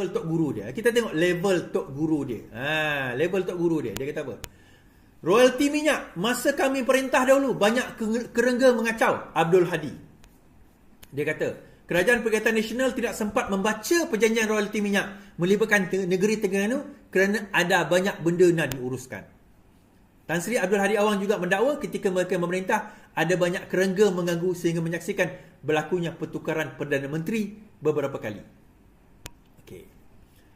level tok guru dia. Kita tengok level tok guru dia. Level tok guru dia. Dia kata apa? Royalti minyak, masa kami perintah dahulu, banyak kerengga mengacau. Abdul Hadi. Dia kata, Kerajaan Perikatan Nasional tidak sempat membaca perjanjian royalti minyak melibatkan negeri Terengganu kerana ada banyak benda nak diuruskan. Tan Sri Abdul Hadi Awang juga mendakwa ketika mereka memerintah ada banyak kerengga mengganggu sehingga menyaksikan berlakunya pertukaran Perdana Menteri beberapa kali. Okey.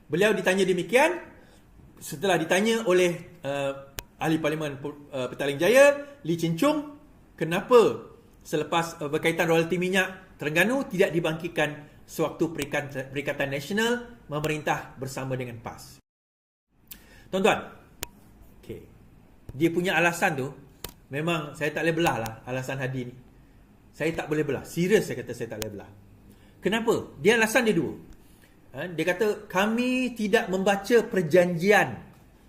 Beliau ditanya demikian setelah ditanya oleh Ahli Parlimen Petaling Jaya, Lee Chin Chung, kenapa selepas berkaitan royalti minyak Terengganu tidak dibangkitkan sewaktu Perikatan Nasional memerintah bersama dengan PAS. Tuan-tuan, okay, dia punya alasan tu, memang saya tak boleh belah lah alasan Hadi ni. Saya tak boleh belah. Serius saya kata saya tak boleh belah. Kenapa? Dia alasan dia dua. Dia kata, kami tidak membaca perjanjian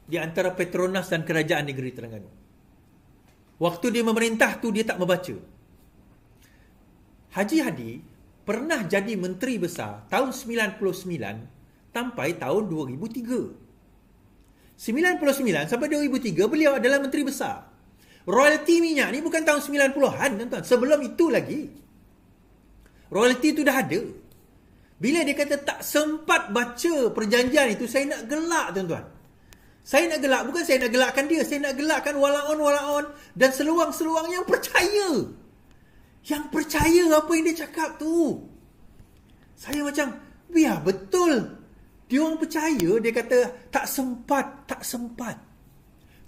di antara Petronas dan Kerajaan Negeri Terengganu. Waktu dia memerintah tu dia tak membaca. Haji Hadi pernah jadi Menteri Besar tahun 99 sampai tahun 2003. 99 sampai 2003 beliau adalah Menteri Besar. Royalti minyak ni bukan tahun 90-an, tuan-tuan. Sebelum itu lagi. Royalti tu dah ada. Bila dia kata tak sempat baca perjanjian itu, saya nak gelak, tuan-tuan. Saya nak gelak, bukan saya nak gelakkan dia, saya nak gelakkan walaon-walaon dan seluang-seluang yang percaya. Yang percaya apa yang dia cakap tu. Saya macam, biar betul. Dia orang percaya, dia kata tak sempat.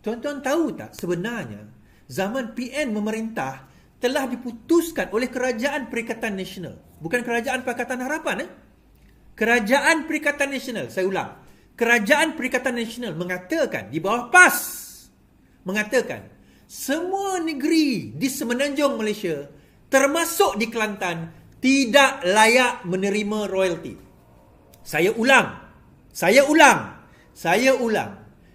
Tuan-tuan tahu tak sebenarnya zaman PN memerintah telah diputuskan oleh Kerajaan Perikatan Nasional. Bukan Kerajaan Pakatan Harapan. Kerajaan Perikatan Nasional, saya ulang. Kerajaan Perikatan Nasional mengatakan di bawah PAS, mengatakan semua negeri di semenanjung Malaysia termasuk di Kelantan tidak layak menerima royalti. Saya ulang.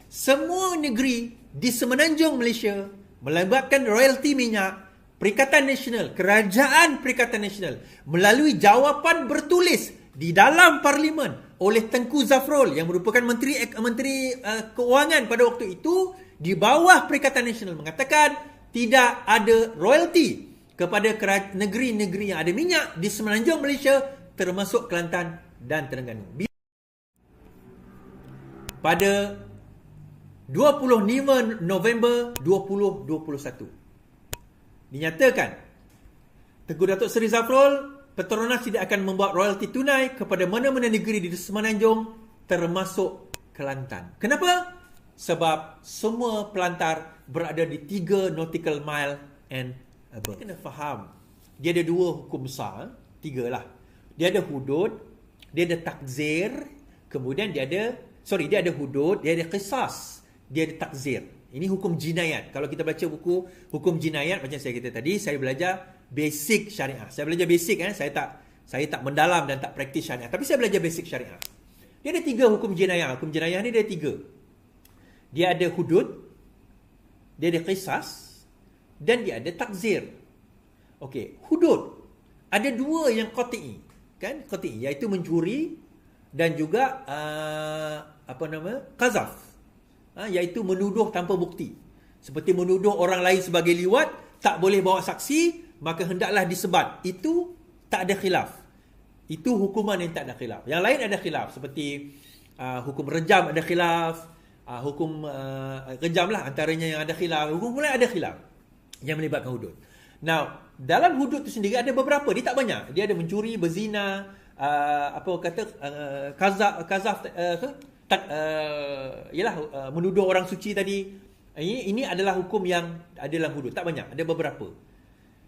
Semua negeri di semenanjung Malaysia melibatkan royalti minyak, Perikatan Nasional, Kerajaan Perikatan Nasional melalui jawapan bertulis di dalam Parlimen oleh Tengku Zafrul yang merupakan Menteri Keuangan pada waktu itu, di bawah Perikatan Nasional mengatakan tidak ada royalti kepada negeri-negeri yang ada minyak di semenanjung Malaysia termasuk Kelantan dan Terengganu. Pada 25 November 2021 dinyatakan Tengku Datuk Seri Zafrul, Petronas tidak akan membuat royalti tunai kepada mana-mana negeri di semenanjung termasuk Kelantan. Kenapa? Sebab semua pelantar berada di 3 nautical mile and above. Kena faham, dia ada 2 hukum besar, 3 lah. Dia ada hudud, dia ada takzir, kemudian dia ada hudud, dia ada qisas, dia ada takzir. Ini hukum jinayat. Kalau kita baca buku hukum jinayat macam saya kata tadi, saya belajar basic syariah. Saya belajar basic, saya tak mendalam dan tak praktis syariah, tapi saya belajar basic syariah. Dia ada 3 hukum jinayah. Hukum jinayah ni dia ada 3. Dia ada hudud, dia ada qisas dan dia ada takzir. Okey, hudud ada 2 yang qati'i, kan? Qati'i iaitu mencuri dan juga qazaf, iaitu menuduh tanpa bukti. Seperti menuduh orang lain sebagai liwat, tak boleh bawa saksi, maka hendaklah disebat. Itu tak ada khilaf. Itu hukuman yang tak ada khilaf. Yang lain ada khilaf, seperti hukum rejam ada khilaf, hukum rejam lah antaranya yang ada khilaf. Hukum lain ada khilaf yang melibatkan hudud. Now, dalam hudud itu sendiri ada beberapa, dia tak banyak. Dia ada mencuri, berzina, menuduh orang suci tadi. Ini adalah hukum yang ada dalam hudud, tak banyak, ada beberapa.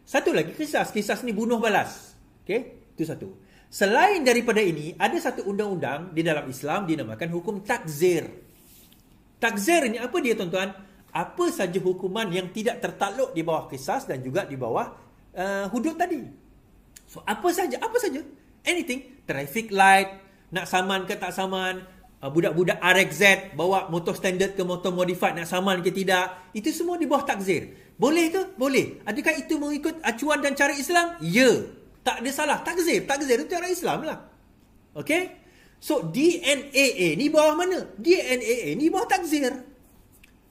Satu lagi kisas ni bunuh balas. Okey, itu satu. Selain daripada ini, ada satu undang-undang di dalam Islam dinamakan hukum takzir. Takzir ini apa dia, tuan-tuan? Apa saja hukuman yang tidak tertakluk di bawah kisas dan juga di bawah hudud tadi. So apa saja? Anything, traffic light, nak saman ke tak saman, budak-budak RXZ bawa motor standard ke motor modified, nak saman ke tidak, itu semua di bawah takzir. Boleh ke? Boleh. Adakah itu mengikut acuan dan cara Islam? Ya. Tak ada salah. Takzir itu cara Islam lah. Okey? So DNAA ni bawah mana? DNAA ni bawah takzir.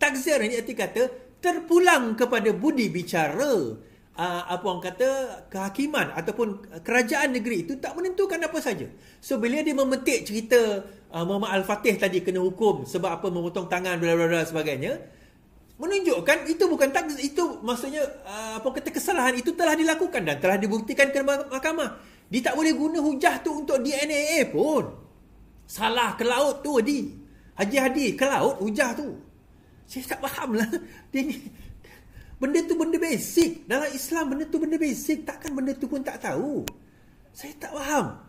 Takzir ni arti kata terpulang kepada budi bicara, apa orang kata, kehakiman ataupun kerajaan negeri itu tak menentukan apa saja. So bila dia memetik cerita Muhammad Al-Fatih tadi kena hukum sebab apa, memotong tangan bla bla bla sebagainya, menunjukkan itu bukan takzir, itu maksudnya apa kata, kesalahan itu telah dilakukan dan telah dibuktikan ke mahkamah. Dia tak boleh guna hujah tu untuk DNAA pun. Salah ke laut tu Haji Hadi ke laut hujah tu. Saya tak faham lah. Dia ni, benda tu benda basic. Dalam Islam benda tu benda basic. Takkan benda tu pun tak tahu. Saya tak faham.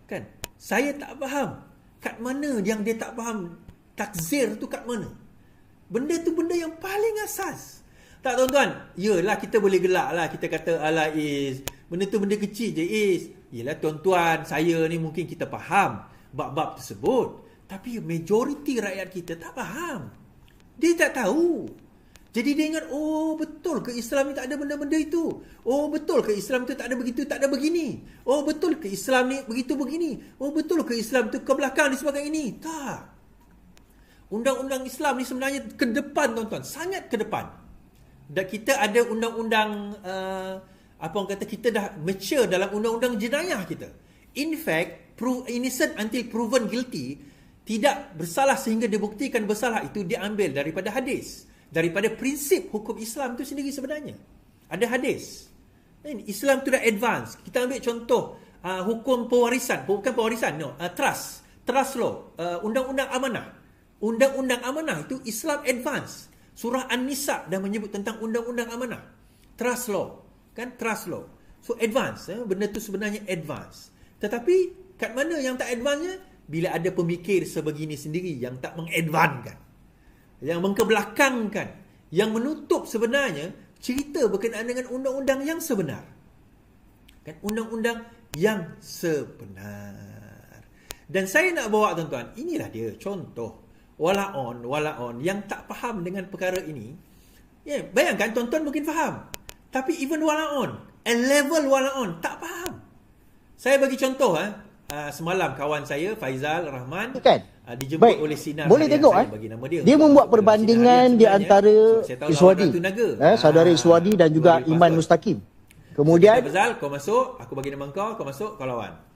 Kan? Saya tak faham. Kat mana yang dia tak faham takzir tu kat mana? Benda tu benda yang paling asas. Tak tuan-tuan? Yelah kita boleh gelak lah. Kita kata alah Is, benda tu benda kecil je Is. Yelah tuan-tuan, saya ni mungkin kita faham bab-bab tersebut. Tapi majoriti rakyat kita tak faham. Dia tak tahu. Jadi dia ingat, oh betul ke Islam ni tak ada benda-benda itu? Oh betul ke Islam tu tak ada begitu, tak ada begini? Oh betul ke Islam ni begitu begini? Oh betul ke Islam tu ke belakang disebabkan ini? Tak. Undang-undang Islam ni sebenarnya ke depan tuan-tuan. Sangat ke depan. Dan kita ada undang-undang, apa orang kata, kita dah mature dalam undang-undang jenayah kita. In fact, innocent until proven guilty, tidak bersalah sehingga dibuktikan bersalah, itu diambil daripada hadis, daripada prinsip hukum Islam itu sendiri sebenarnya. Ada hadis. Islam tu dah advance. Kita ambil contoh hukum pewarisan, bukan pewarisan, no, trust law, undang-undang amanah. Undang-undang amanah itu Islam advance. Surah An-Nisa dah menyebut tentang undang-undang amanah. Trust law, kan, trust law. So advance, benda tu sebenarnya advance. Tetapi kat mana yang tak advance-nya? Bila ada pemikir sebegini sendiri yang tak mengadvancekan, yang mengkebelakangkan, yang menutup sebenarnya cerita berkenaan dengan undang-undang yang sebenar. Kan, undang-undang yang sebenar. Dan saya nak bawa tuan-tuan, inilah dia contoh wala-on yang tak faham dengan perkara ini. Ya, bayangkan tuan-tuan mungkin faham, tapi even wala-on, a level wala-on tak faham. Saya bagi contoh, semalam kawan saya Faizal Rahman dijemput oleh Sinar. Boleh tengok dia membuat perbandingan di antara Iswadi, saudara Iswadi dan juga Iman Mustaqim. Kemudian Faizal, kau masuk, aku bagi nama kau masuk, kau lawan.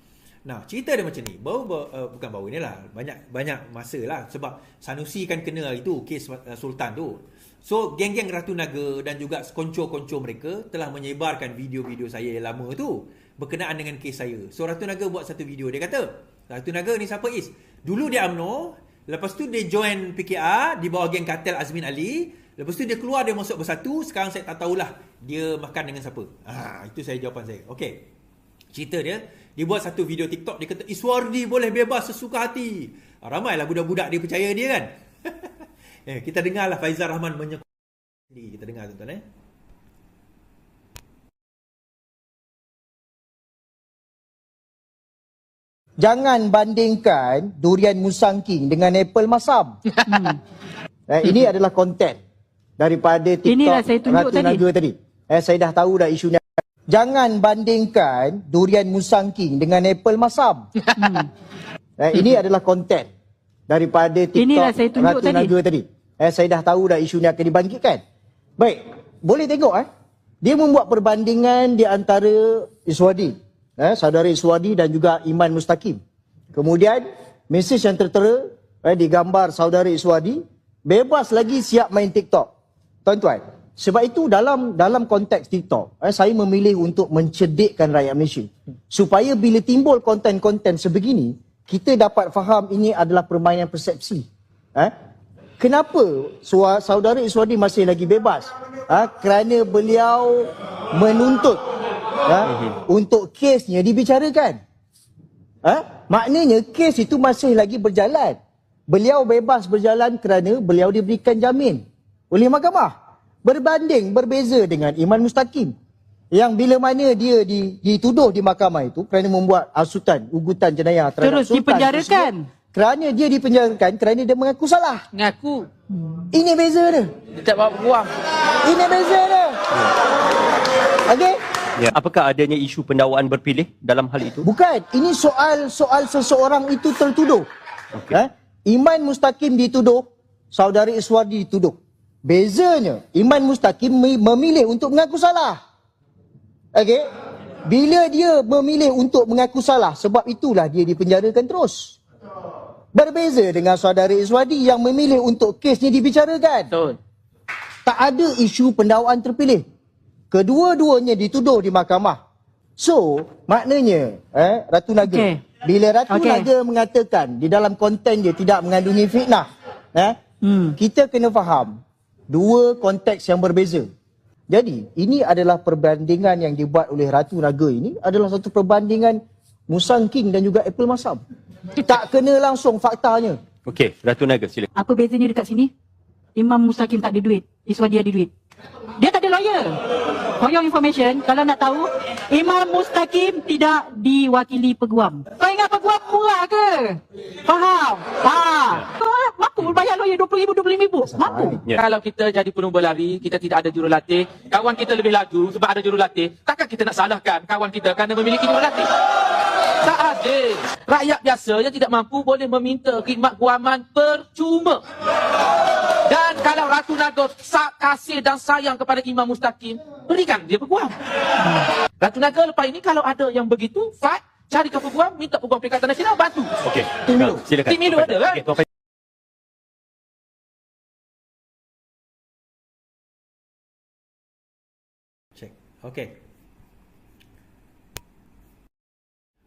Nah, cerita dia macam ni. Bukan baru ni lah, banyak masa lah, sebab Sanusi kan kena itu kes Sultan tu. So geng-geng Ratu Naga dan juga konco-konco mereka telah menyebarkan video-video saya yang lama tu berkenaan dengan kes saya. So Ratu Naga buat satu video. Dia kata, Ratu Naga ni siapa Is? Dulu dia UMNO, lepas tu dia join PKR di bawah geng kartel Azmin Ali, lepas tu dia keluar, dia masuk Bersatu. Sekarang saya tak tahulah dia makan dengan siapa. Itu saya jawapan saya. Okey, cerita dia buat satu video TikTok. Dia kata Iswardi boleh bebas sesuka hati. Ramailah budak-budak dia percaya dia kan. Kita dengarlah Faizal Rahman menyekut. Kita dengar tuan-tuan. Jangan bandingkan durian Musang King dengan apple masam. Ini adalah konten daripada TikTok Ratu Naga tadi. Saya dah tahu dah isu ni. Jangan bandingkan durian Musang King dengan apple masam. Ini adalah konten daripada TikTok Ratu Naga tadi. Saya dah tahu dah isu ni akan dibangkitkan. Baik, boleh tengok dia membuat perbandingan di antara Iswadi, saudara Iswadi dan juga Iman Mustaqim. Kemudian mesej yang tertera digambar saudara Iswadi bebas lagi siap main TikTok. Tuan-tuan, sebab itu dalam konteks TikTok, saya memilih untuk mencerdikkan rakyat Malaysia supaya bila timbul konten-konten sebegini, kita dapat faham ini adalah permainan persepsi. Kenapa saudara Iswadi masih lagi bebas? Kerana beliau menuntut untuk kesnya dibicarakan. Maknanya kes itu masih lagi berjalan. Beliau bebas berjalan kerana beliau diberikan jamin oleh mahkamah. Berbeza dengan Iman Mustaqim yang bila mana dia dituduh di mahkamah itu kerana membuat ugutan jenayah terhadap terus dipenjarakan. Kerana dia dipenjarakan kerana dia mengaku salah. Ngaku. Ini beza dia. Dia tak bawa peluang. Ini beza dia. Okey? Ya. Apakah adanya isu pendakwaan berpilih dalam hal itu? Bukan. Ini soal seseorang itu tertuduh. Okay. Iman Mustaqim dituduh, saudara Iswardi dituduh. Bezanya, Iman Mustaqim memilih untuk mengaku salah. Okey? Bila dia memilih untuk mengaku salah, sebab itulah dia dipenjarakan terus. Berbeza dengan saudara Iswardi yang memilih untuk kes ni dibicarakan. Betul. Tak ada isu pendakwaan terpilih. Kedua-duanya dituduh di mahkamah. So, maknanya, Ratu Naga, bila Ratu Naga mengatakan di dalam konten dia tidak mengandungi fitnah, kita kena faham dua konteks yang berbeza. Jadi, ini adalah perbandingan yang dibuat oleh Ratu Naga ini adalah satu perbandingan Musang King dan juga Apple Masam. Tak kena langsung faktanya. Okey, Ratu Naga silakan. Apa bezanya dekat sini? Imam Mustaqim tak ada duit, Iswadi ada duit. Dia tak ada lawyer. For your information, kalau nak tahu, Imam Mustaqim tidak diwakili peguam. Kau ingat peguam murah ke? Faham? Mampu bayar lawyer RM20,000, RM25,000. Mampu. Ya. Kalau kita jadi penuh berlari, kita tidak ada jurulatih, kawan kita lebih laju sebab ada jurulatih, takkan kita nak salahkan kawan kita kerana memiliki jurulatih? Tak adil. Rakyat biasa yang tidak mampu boleh meminta khidmat guaman percuma. Dan kalau Ratu Naga kasih dan sayang kepada Imam Mustaqim, berikan dia peguam. Ratu Naga lepas ini kalau ada yang begitu, fight, carikan peguam, minta peguam Perikatan Nasional, bantu. Okey. Silakan. Tim Milu ada kan? Okey, Tuan Faizal. Check. Okey.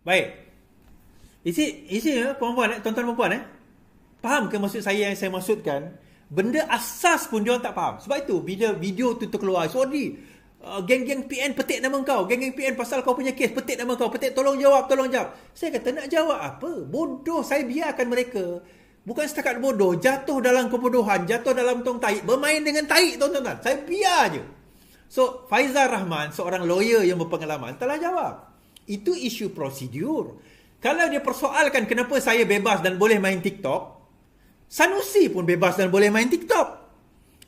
Baik. Isi puan-puan, tuan-tuan dan puan, faham ke maksud saya yang saya maksudkan? Benda asas pun dia orang tak faham. Sebab itu bila video tu terkeluar, sorry, geng-geng PN petik nama kau, geng-geng PN pasal kau punya kes petik nama kau, petik tolong jawab. Saya kata nak jawab apa? Bodoh, saya biarkan mereka. Bukan setakat bodoh, jatuh dalam kebodohan, jatuh dalam tong taik, bermain dengan taik, tuan-tuan. Saya biar je. So, Faizal Rahman, seorang lawyer yang berpengalaman, telah jawab. Itu isu prosedur. Kalau dia persoalkan kenapa saya bebas dan boleh main TikTok, Sanusi pun bebas dan boleh main TikTok.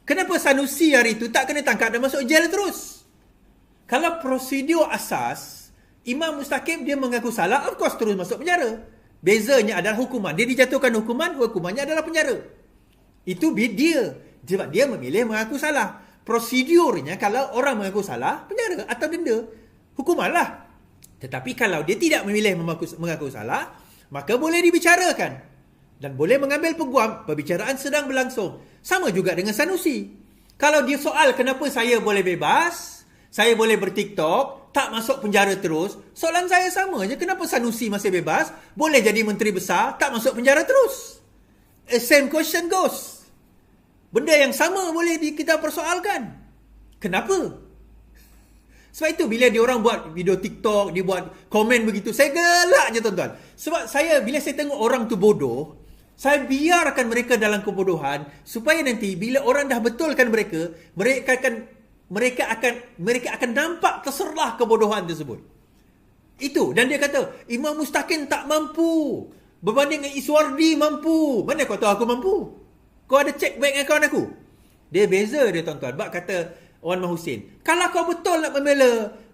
Kenapa Sanusi hari itu tak kena tangkap dan masuk jail terus? Kalau prosedur asas, Imam Mustaqim dia mengaku salah, of course terus masuk penjara. Bezanya adalah hukuman. Dia dijatuhkan hukumannya adalah penjara. Itu dia. Sebab dia memilih mengaku salah. Prosedurnya kalau orang mengaku salah, penjara atau denda. Hukumanlah. Tetapi kalau dia tidak memilih mengaku salah, maka boleh dibicarakan. Dan boleh mengambil peguam, perbicaraan sedang berlangsung. Sama juga dengan Sanusi. Kalau dia soal kenapa saya boleh bebas, saya boleh berTikTok, tak masuk penjara terus, soalan saya sama je. Kenapa Sanusi masih bebas, boleh jadi menteri besar, tak masuk penjara terus? Same question goes. Benda yang sama boleh kita persoalkan. Kenapa? Sebab itu bila dia orang buat video TikTok, dia buat komen begitu, saya gelak je tuan-tuan. Sebab bila saya tengok orang tu bodoh, saya biarkan mereka dalam kebodohan supaya nanti bila orang dah betulkan mereka akan nampak terserlah kebodohan tersebut. Itu. Dan dia kata, Imam Mustaqim tak mampu. Berbanding dengan Iswardi mampu. Mana kau tahu aku mampu? Kau ada check bank account aku? Dia beza dia tuan-tuan. Bak kata Wan Mahusin, kalau kau betul nak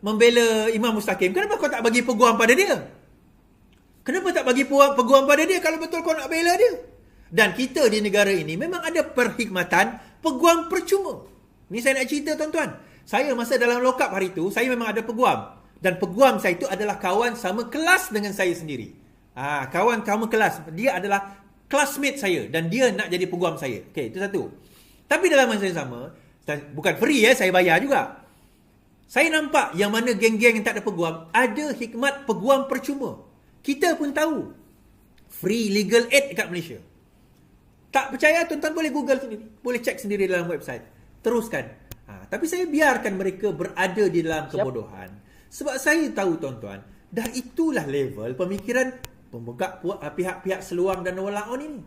membela Imam Mustaqim, kenapa kau tak bagi peguam pada dia? Kenapa tak bagi peguam pada dia kalau betul kau nak bela dia? Dan kita di negara ini memang ada perkhidmatan peguam percuma. Ni saya nak cerita tuan-tuan. Saya masa dalam lokap hari itu, saya memang ada peguam. Dan peguam saya itu adalah kawan sama kelas dengan saya sendiri. Kawan kelas. Dia adalah classmate saya. Dan dia nak jadi peguam saya. Okey, itu satu. Tapi dalam masa yang sama, bukan free saya bayar juga. Saya nampak yang mana geng-geng yang tak ada peguam, ada hikmat peguam percuma. Kita pun tahu free legal aid dekat Malaysia. Tak percaya tuan-tuan boleh Google sendiri, boleh cek sendiri dalam website. Teruskan. Tapi saya biarkan mereka berada di dalam kebodohan. Sebab saya tahu tuan-tuan, dah itulah level pemikiran pihak-pihak seluang dan walaon ini.